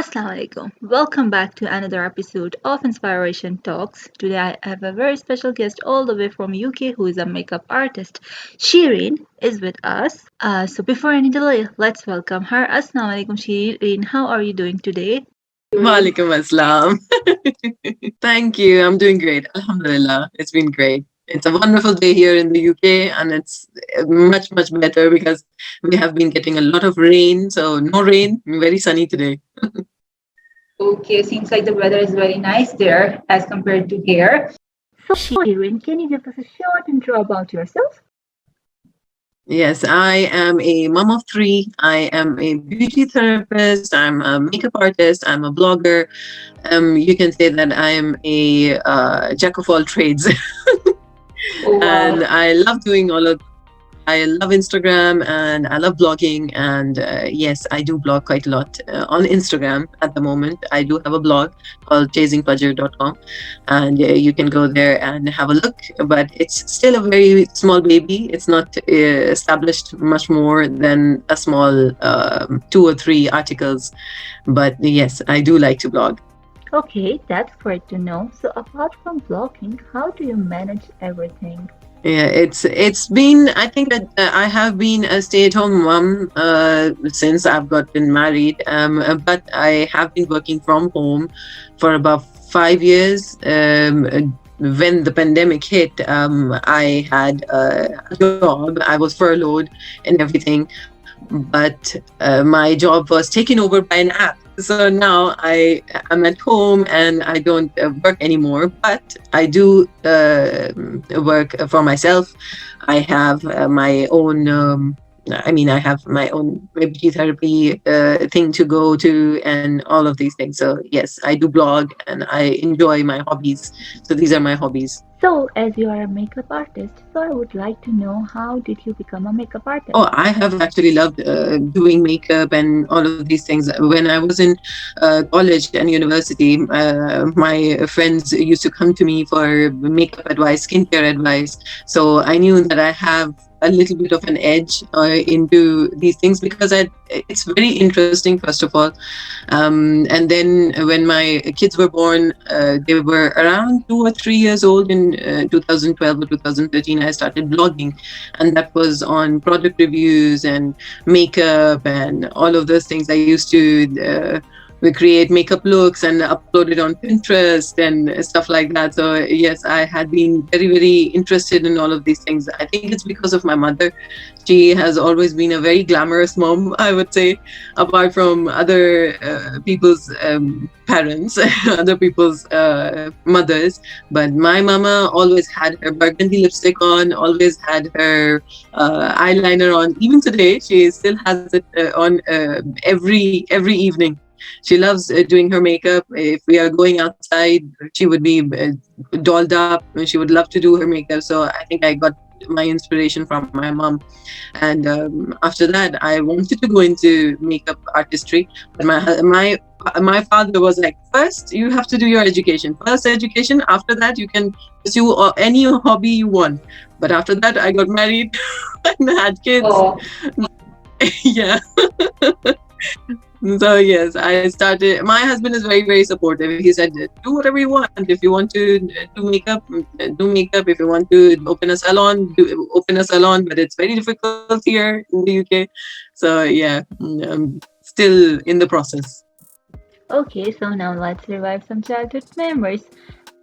Assalamu alaikum. Welcome back to another episode of Inspiration Talks. Today I have a very special guest all the way from UK who is a makeup artist. Shireen is with us. So before any delay, let's welcome her. Assalamu alaikum Shireen. How are you doing today? Walaikum assalam. Thank you. I'm doing great. Alhamdulillah. It's been great. It's a wonderful day here in the UK, and it's much, much better because we have been getting a lot of rain. So, no rain, very sunny today. Okay, seems like the weather is very nice there as compared to here. So Shireen, can you give us a short intro about yourself? Yes, I am a mom of three. I am a beauty therapist. I'm a makeup artist. I'm a blogger. You can say that I am a jack of all trades. Oh, wow. And I love doing all of I love Instagram and I love blogging. And yes, I do blog quite a lot on Instagram at the moment. I do have a blog called chasingfajr.com, and you can go there and have a look. But it's still a very small baby. It's not established much more than a small 2 or 3 articles. But yes, I do like to blog. Okay, that's great to know. So apart from blogging, how do you manage everything? Yeah, it's been. I think that I have been a stay-at-home mom since I've gotten married. But I have been working from home for about 5 years. When the pandemic hit, I had a job. I was furloughed and everything, but my job was taken over by an app. So now I am at home and I don't work anymore, but I do work for myself. I have my own. I have my own beauty therapy thing to go to, and all of these things. So yes, I do blog and I enjoy my hobbies. So these are my hobbies. So, as you are a makeup artist, so I would like to know how did you become a makeup artist? Oh, I have actually loved doing makeup and all of these things. When I was in college and university, my friends used to come to me for makeup advice, skincare advice. So I knew that I have a little bit of an edge into these things because it's very interesting, first of all. And then when my kids were born, they were around 2 or 3 years old in 2012 or 2013. I started blogging, and that was on product reviews and makeup and all of those things. I used to we create makeup looks and upload it on Pinterest and stuff like that. So yes, I had been very, very interested in all of these things. I think it's because of my mother. She has always been a very glamorous mom, I would say, apart from other people's parents, other people's mothers. But my mama always had her burgundy lipstick on, always had her eyeliner on. Even today, she still has it on every evening. She loves doing her makeup. If we are going outside, she would be dolled up. She would love to do her makeup. So I think I got my inspiration from my mom. And after that, I wanted to go into makeup artistry, but my father was like, first you have to do your education. First education. After that, you can pursue any hobby you want. But after that, I got married and had kids. Oh. Yeah. So yes, I started. My husband is very, very supportive. He said, "Do whatever you want. If you want to do makeup, do makeup. If you want to open a salon, open a salon. But it's very difficult here in the UK. So yeah, still in the process." Okay, so now let's revive some childhood memories.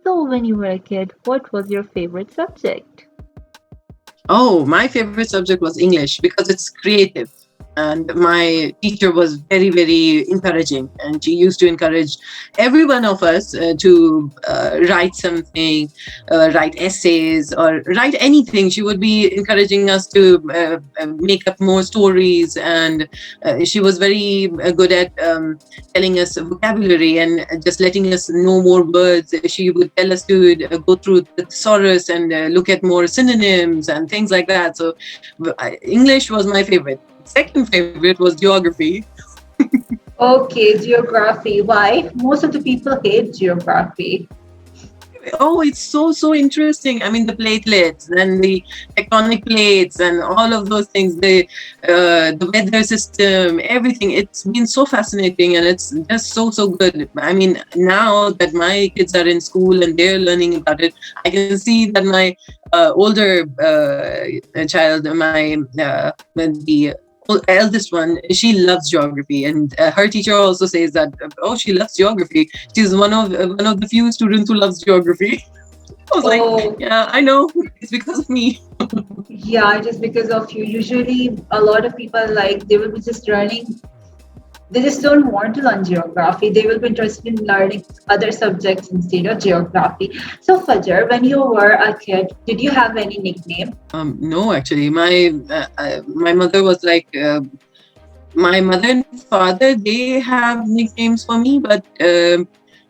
So, when you were a kid, what was your favorite subject? Oh, my favorite subject was English because it's creative. And my teacher was very, very encouraging. And she used to encourage every one of us to write something, write essays, or write anything. She would be encouraging us to make up more stories. And she was very good at telling us vocabulary and just letting us know more words. She would tell us to go through the thesaurus and look at more synonyms and things like that. So English was my favorite. Second favorite was geography. Okay, geography. Why? Most of the people hate geography. Oh, it's so interesting. I mean, the platelets and the tectonic plates and all of those things, the weather system, everything. It's been so fascinating, and it's just so good. I mean, now that my kids are in school and they're learning about it, I can see that my older child, the eldest one, she loves geography, and her teacher also says that, oh, she loves geography. She's one of the few students who loves geography. I was like, Oh, yeah, I know, it's because of me. yeah, just because of you. Usually, a lot of people like they will be just learning. They just don't want to learn geography. They will be interested in learning other subjects instead of geography. So, Fajr, when you were a kid, did you have any nickname? No, actually, my mother was like, my mother and father, they have nicknames for me, but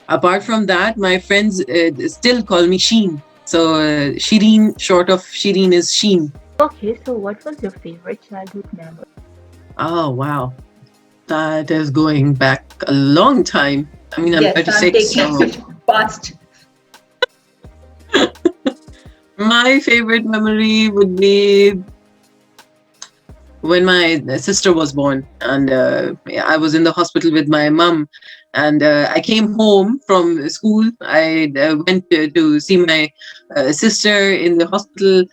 apart from that, my friends still call me Sheen. So Shireen, short of Shireen, is Sheen. Okay, so what was your favorite childhood memory? Oh wow, that is going back a long time. I mean, I'm Yes, I'm 36, taking so it fast. my favorite memory would be when my sister was born, and I was in the hospital with my mom, and I came home from school. I went to see my sister in the hospital,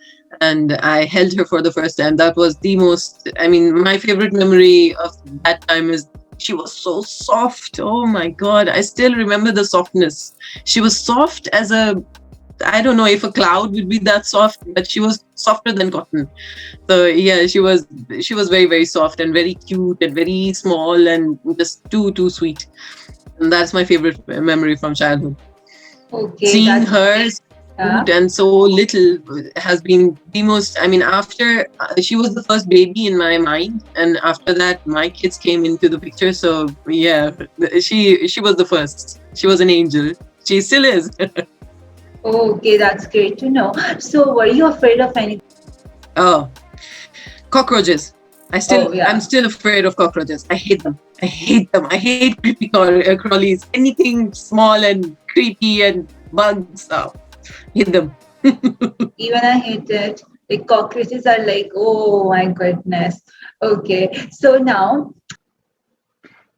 and I held her for the first time. That was the most, I mean, my favorite memory of that time is she was so soft. Oh my god, I still remember the softness. She was soft as a, I don't know if a cloud would be that soft, but she was softer than cotton. So yeah, she was very soft and very cute and very small and just too sweet. And that's my favorite memory from childhood. Okay, Seeing that's her great. so Yeah. cute and so little has been the most. I mean, after she was the first baby in my mind, and after that, my kids came into the picture. So yeah, she was the first. She was an angel. She still is. Okay, that's great to know. So, were you afraid of anything? Oh, cockroaches. Oh, I'm yeah. still afraid of cockroaches. I hate them. I hate them. I hate creepy crawlies. Anything small and creepy and bugs. Oh, hate them. Even I hate it. Like cockroaches are like, oh my goodness. Okay, so now.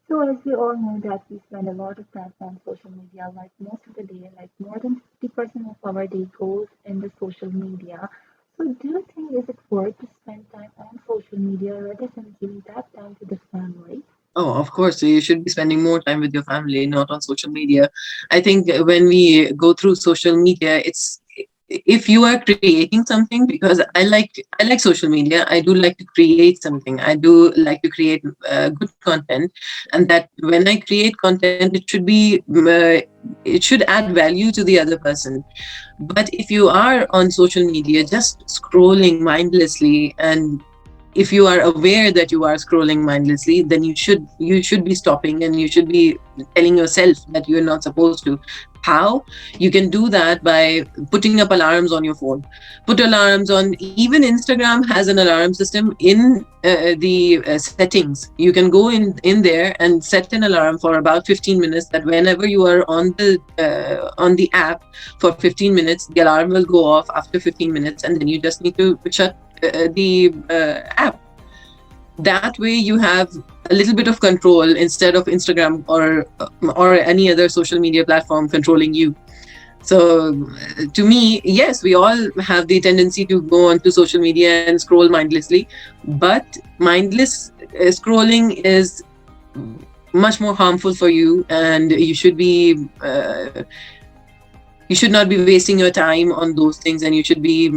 So as we all know that we spend a lot of time on social media, like most of the day, like more than 50% of our day goes in the social media. So do you think is it worth to spend time on social media rather than giving that time to the family? Oh, of course. So you should be spending more time with your family, not on social media. I think when we go through social media, it's, if you are creating something, because I like social media. I do like to create something. I do like to create good content, and that when I create content, it should add value to the other person. But if you are on social media just scrolling mindlessly, and if you are aware that you are scrolling mindlessly, then you should be stopping, and you should be telling yourself that you're not supposed to. How you can do that? By putting up alarms on your phone. Put alarms on. Even Instagram has an alarm system in the settings. You can go in there and set an alarm for about 15 minutes, that whenever you are on the app for 15 minutes, the alarm will go off after 15 minutes, and then you just need to shut the app. That way you have a little bit of control, instead of Instagram or any other social media platform controlling you. So to me, yes, we all have the tendency to go onto social media and scroll mindlessly, but mindless scrolling is much more harmful for you, and you should not be wasting your time on those things, and you should be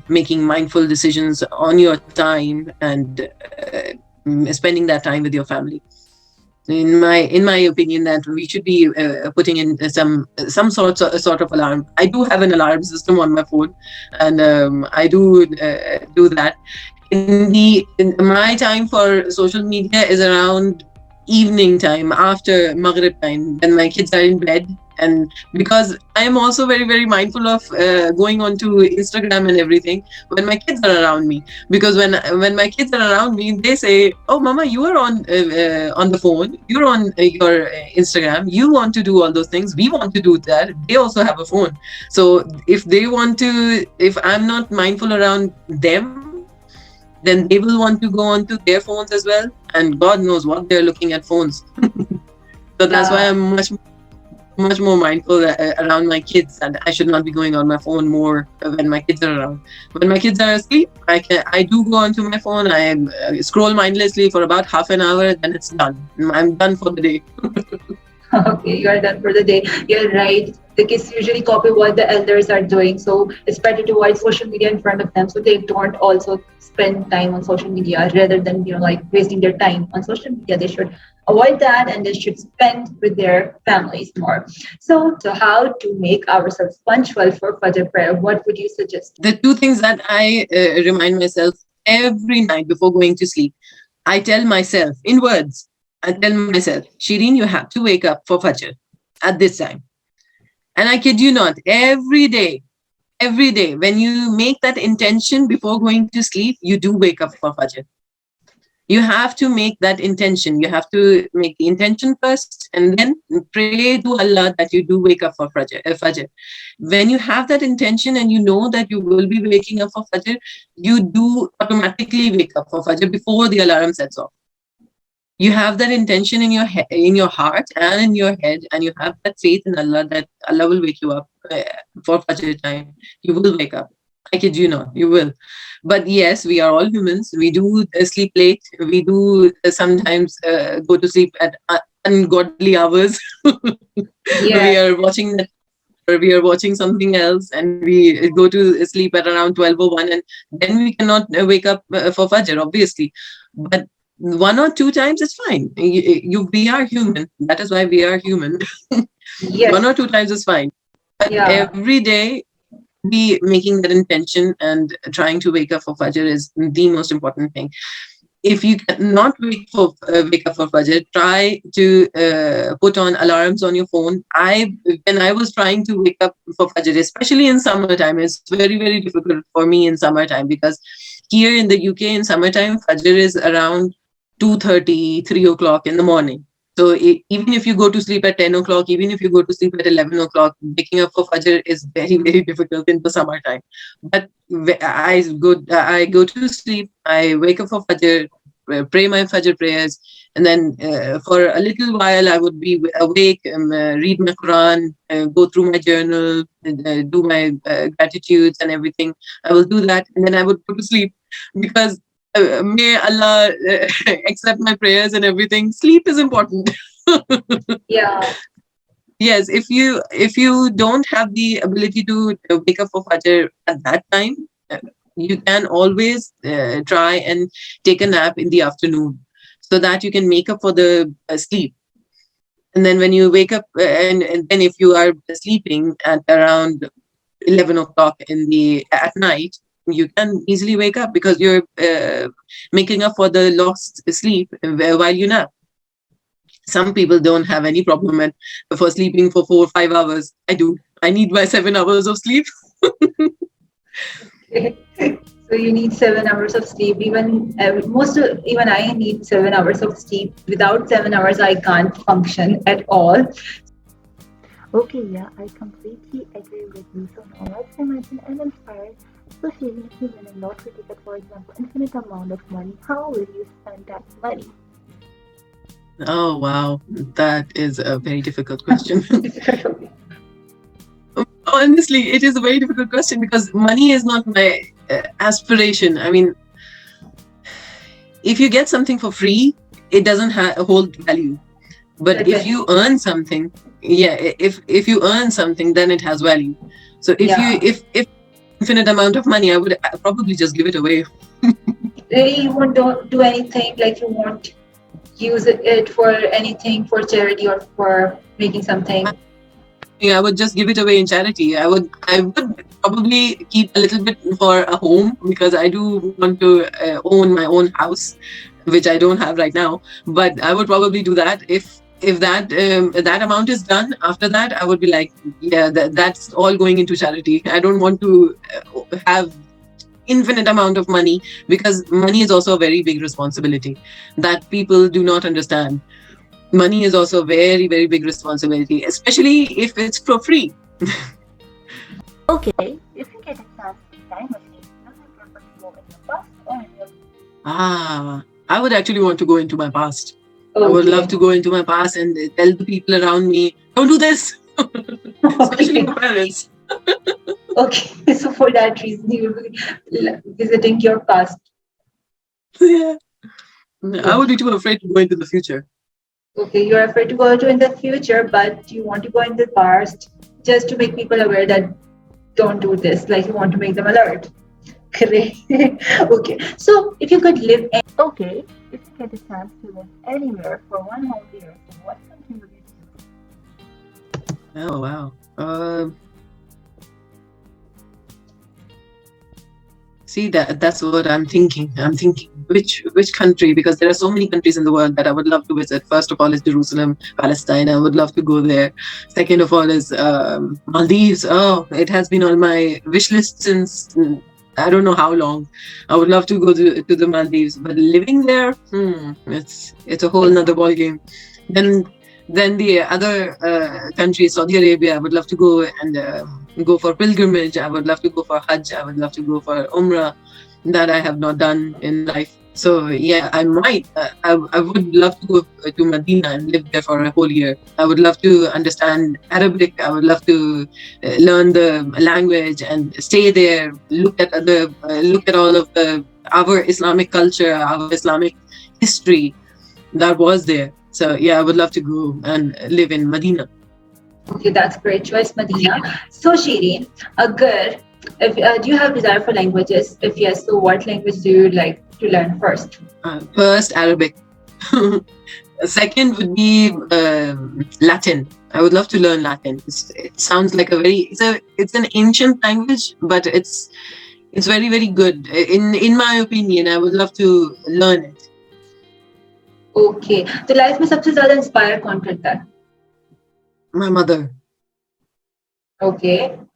making mindful decisions on your time, and spending that time with your family. In my opinion, that we should be putting in some sort of alarm. I do have an alarm system on my phone, and I do that. In my time for social media is around evening time, after Maghrib time, when my kids are in bed, And because I am also very, very mindful of going on to Instagram and everything when my kids are around me. Because when my kids are around me, they say, "Oh, Mama, you are on the phone. You're on your Instagram. You want to do all those things. We want to do that. They also have a phone. So if they want to, if I'm not mindful around them, then they will want to go onto their phones as well. And God knows what they're looking at phones. So that's why Yeah. I'm much more mindful around my kids, and I should not be going on my phone more when my kids are around. When my kids are asleep, I do go onto my phone. I scroll mindlessly for about half an hour, then it's done. I'm done for the day. Okay, you're done for the day. You're right. The kids usually copy what the elders are doing, so it's better to avoid social media in front of them, so they don't also spend time on social media rather than like wasting their time on social media. They should avoid that and they should spend with their families more. So how to make ourselves punctual for Fajr prayer? What would you suggest? The two things that I remind myself every night before going to sleep, I tell myself in words. I tell myself, Shireen, you have to wake up for Fajr at this time. And I kid you not, every day, when you make that intention before going to sleep, you do wake up for Fajr. You have to make that intention. You have to make the intention first and then pray to Allah that you do wake up for Fajr. When you have that intention and you know that you will be waking up for Fajr, you do automatically wake up for Fajr before the alarm sets off. You have that intention in your in your heart and in your head, and you have that faith in Allah that Allah will wake you up for Fajr time. You will wake up. I kid you not, you will. But yes, we are all humans. We do sleep late. We do sometimes go to sleep at ungodly hours. We Yeah. are watching that, or we are watching something else, and we go to sleep at around 12 or 1, and then we cannot wake up for Fajr, obviously. But one or two times is fine. We are human. That is why we are human. One or Yes. two times is fine. But Yeah. every day, be making that intention and trying to wake up for Fajr is the most important thing. If you cannot wake up for Fajr, try to put on alarms on your phone. When I was trying to wake up for Fajr, especially in summertime, it's very, very difficult for me in summertime, because here in the UK in summertime, Fajr is around 2:30, 3 o'clock in the morning. So even if you go to sleep at 10 o'clock, even if you go to sleep at 11 o'clock, waking up for Fajr is very, very difficult in the summertime. But I go to sleep, I wake up for Fajr, pray my Fajr prayers, and then for a little while I would be awake, read my Quran, go through my journal, do my gratitudes and everything. I will do that, and then I would go to sleep, because may Allah accept my prayers and everything. Sleep is important. Yeah. Yes, if you don't have the ability to wake up for Fajr at that time, you can always try and take a nap in the afternoon, so that you can make up for the sleep. And then when you wake up, and then if you are sleeping at around 11 o'clock in the at night, you can easily wake up, because you're making up for the lost sleep while you nap. Some people don't have any problem for sleeping for 4 or 5 hours. I do. I need my 7 hours of sleep. So you need 7 hours of sleep. Even I need 7 hours of sleep. Without 7 hours, I can't function at all. Okay, yeah, I completely agree with you. So now let's imagine an inspired. So Shireen, if you win a lottery ticket, for example, infinite amount of money, how will you spend that money? Oh, wow. That is a very difficult question. Honestly, it is a very difficult question, because money is not my aspiration. I mean, if you get something for free, it doesn't hold value. But if Exactly. you earn something, yeah, if you earn something, then it has value. So Yeah. if infinite amount of money, I would probably just give it away. Really, you won't do anything like you won't use it for anything for charity or for making something. Yeah, I would just give it away in charity. I would probably keep a little bit for a home, because I do want to own my own house, which I don't have right now. But I would probably do that if if that amount is done, after that I would be like, yeah, that's all going into charity. I don't want to have infinite amount of money, because money is also a very big responsibility that people do not understand. Money is also a very, very big responsibility, especially if it's for free. Okay, if you get a chance to time machine, will you prefer to go in the past or in the I would actually want to go into my past. I would love Okay. to go into my past and tell the people around me, don't do this. Especially Okay. my parents. Okay. So for that reason, you will be visiting your past. Yeah. I would Okay. be too afraid to go into the future. Okay. You're afraid to go to in the future, but you want to go in the past just to make people aware that don't do this. Like you want to make them alert. Correct. Okay. So if you could live. Okay. If you get a chance to live anywhere for one whole year, so what country would you choose? Oh, wow. See, that's what I'm thinking. I'm thinking which country, because there are so many countries in the world that I would love to visit. First of all is Jerusalem, Palestine. I would love to go there. Second of all is Maldives. Oh, it has been on my wish list since I don't know how long. I would love to go to the Maldives, but living there, it's a whole nother ball game. Then then the other countries, Saudi Arabia, I would love to go and go for pilgrimage. I would love to go for Hajj. I would love to go for Umrah, that I have not done in my life. So yeah, I might. I would love to go to Medina and live there for a whole year. I would love to understand Arabic. I would love to learn the language and stay there. Look at all of the our Islamic culture, our Islamic history that was there. So yeah, I would love to go and live in Medina. Okay, that's great choice, Medina. So, Shireen, a good. If do you have desire for languages? If yes, so what language do you like to learn first? First, Arabic. Second would be Latin. I would love to learn Latin. It sounds like it's an ancient language, but it's very, very good. In my opinion, I would love to learn it. Okay, तो life में सबसे ज्यादा inspire कौन करता है? My mother, Okay, and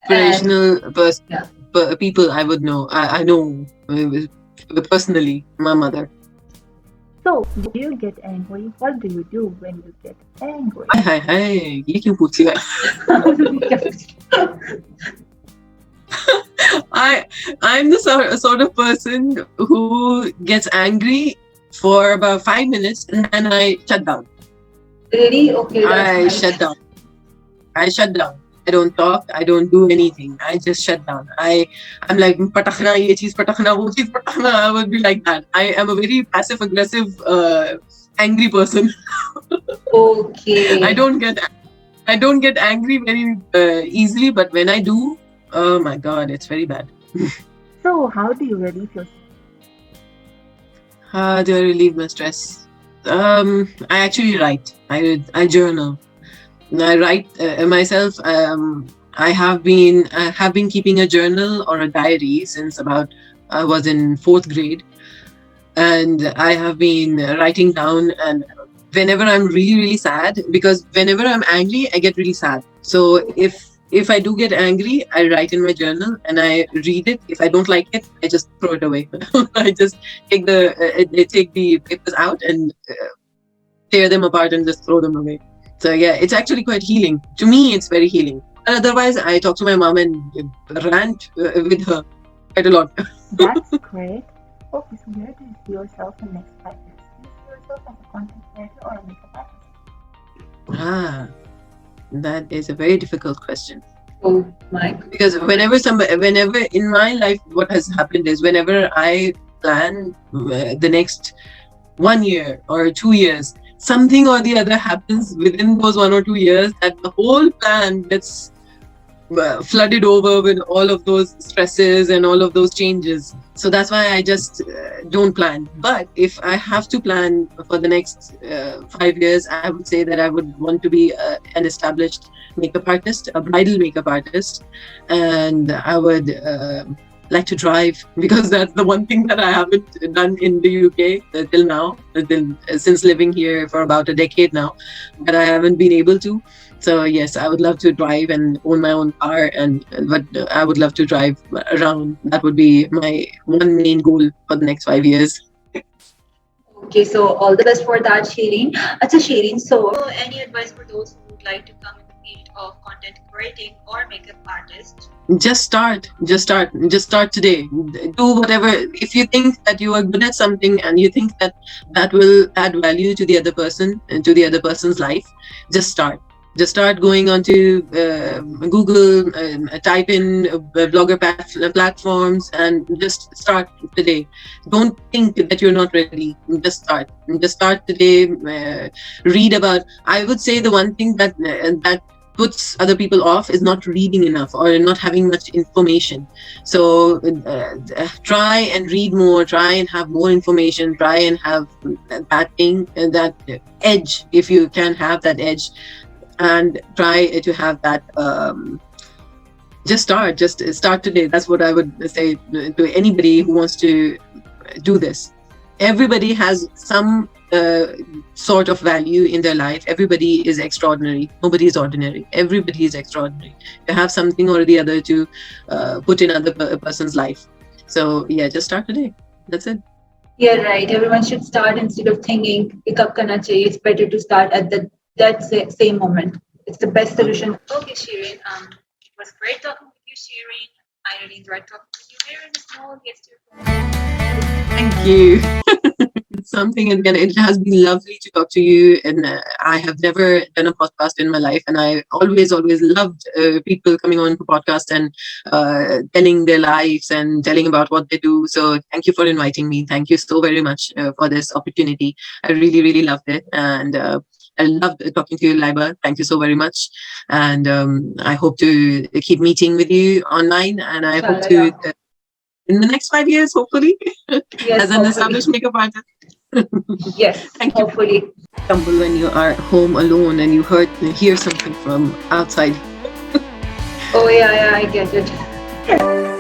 inspirational yeah. people I would know. I know personally my mother. So, do you get angry? What do you do when you get angry? Hi, hi, hi. ये क्यों पूछ लिया? I I'm the sort of person who gets angry for about 5 minutes and then I shut down. Really? Okay, that's I nice. shut down. I shut down. I don't talk. I don't do anything. I just shut down. I'm like patakna ye cheez patakna wo cheez patakna. I would be like that. I am a very passive aggressive angry person. Okay. I don't get angry very easily, but when I do, oh my god, it's very bad. So, how do you relieve yourself? How do I relieve my stress? I actually write. I journal. I write myself. I have been keeping a journal or a diary since about I was in fourth grade, and I have been writing down. And whenever I'm really, really sad, because whenever I'm angry, I get really sad. So if I do get angry, I write in my journal and I read it. If I don't like it, I just throw it away. I just take the papers out and tear them apart and just throw them away. So yeah, it's actually quite healing. To me, it's very healing. Otherwise, I talk to my mom and rant with her quite a lot. That's great. Okay, so where do you see yourself in the next 5 years? Do you see yourself as a content creator or a makeup artist? Ah, that is a very difficult question. Oh my. Because whenever in my life, what has happened is whenever I plan the next 1 year or 2 years, something or the other happens within those 1 or 2 years that the whole plan gets flooded over with all of those stresses and all of those changes. So that's why I just don't plan. But if I have to plan for the next 5 years, I would say that I would want to be an established makeup artist, a bridal makeup artist, and I would like to drive, because that's the one thing that I haven't done in the UK till now, since living here for about a decade now, but I haven't been able to. So yes, I would love to drive and own my own car, and but I would love to drive around. That would be my one main goal for the next 5 years. Okay, so all the best for that, Shireen. Acha, Shireen, so any advice for those who would like to come in the field of content creating or makeup artist? Just start today. Do whatever. If you think that you are good at something and you think that that will add value to the other person and to the other person's life, just start going onto Google, type in blogger platforms, and just start today. Don't think that you're not ready. Just start today. Read about, I would say, the one thing that puts other people off is not reading enough or not having much information. So try and read more, try and have more information, try and have that thing, that edge, if you can have that edge, and try to have that. Just start today. That's what I would say to anybody who wants to do this. Everybody has some sort of value in their life. Everybody is extraordinary. Nobody is ordinary. Everybody is extraordinary. You have something or the other to put in other person's life. So yeah, just start today. That's it. Yeah, right. Everyone should start instead of thinking pick up karna chahiye. It's better to start at same moment. It's the best solution. Okay, Shireen. It was great talking with you, Shireen. I really enjoyed talking with you. Here is a small gift to Thank you. Something again. It has been lovely to talk to you, and I have never done a podcast in my life, and I always loved people coming on to podcast and telling their lives and telling about what they do. So thank you for inviting me. Thank you so very much for this opportunity. I really loved it, and I loved talking to you, Laiba. Thank you so very much, and I hope to keep meeting with you online, and I hope Inshallah, to. yeah. In the next 5 years, hopefully, Yes, as an hopefully. established makeup artist. Yes, Thank you. hopefully. Stumble when you are home alone and you hear something from outside. Oh yeah, yeah, I get it.